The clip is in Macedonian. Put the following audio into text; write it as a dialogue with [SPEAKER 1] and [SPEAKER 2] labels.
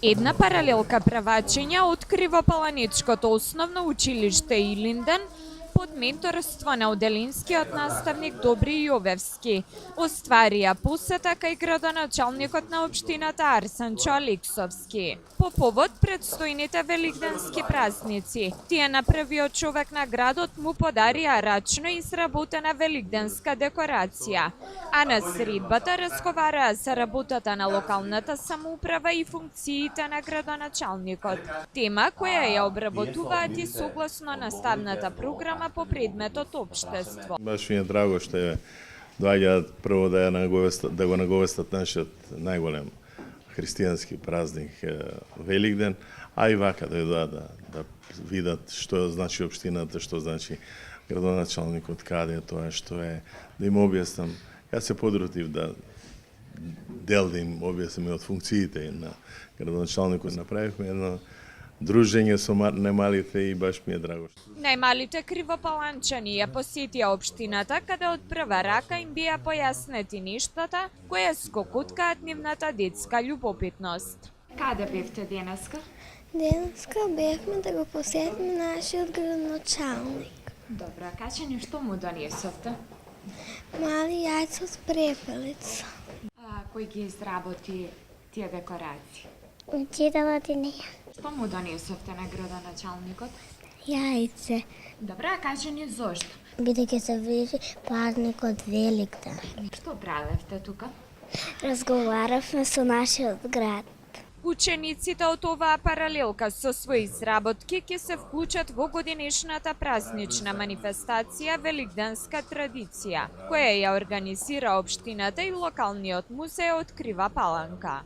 [SPEAKER 1] Една паралелка правачења открива Паланичкото основно училиште Илинден под менторство на оделинскиот наставник Добри Јовевски. Остварија посета кај градоначалникот на општината Арсенчо Алексовски. По повод предстојните великденски празници, тие на првиот човек на градот му подарија рачно изработена великденска декорација, а на средбата разговараа за работата на локалната самоуправа и функциите на градоначалникот. Тема која ја обработуваат и согласно наставната програма по предметот општество.
[SPEAKER 2] Баш ми е драго што доаѓаат прво да го наговестат нашиот најголем христијански празник Великден, а и вака да видат што значи општината, што значи градоначалникот, каде е тоа, што е, да им објаснам. Јас се подрутив да им објаснам од функциите на градоначалникот. Направивме едно дружење со најмалите и баш ми е драго.
[SPEAKER 1] Најмалите кривопаланчани ја посетија општината, каде од прва рака им беа појаснети нештата кои скокуткаат нивната детска љубопитност. Каде бевте денеска?
[SPEAKER 3] Денеска бевме да го посетиме нашиот градоначалник.
[SPEAKER 1] Добро, кажи ни што му донесовте?
[SPEAKER 3] Мали јајца с препелица.
[SPEAKER 1] Кој ги изработи тие декорации?
[SPEAKER 3] Учителот и неја.
[SPEAKER 1] Што му донесовте на градоначалникот?
[SPEAKER 3] Јајце.
[SPEAKER 1] Добра, кажи ни зошто?
[SPEAKER 3] Бидејќи се ближи празникот Великден.
[SPEAKER 1] Што правевте тука?
[SPEAKER 3] Разговаравме со нашиот град.
[SPEAKER 1] Учениците од оваа паралелка со своји изработки ќе се вклучат во годинешната празнична манифестација Великденска традиција, која ја организира општината и локалниот музеј Открива Паланка.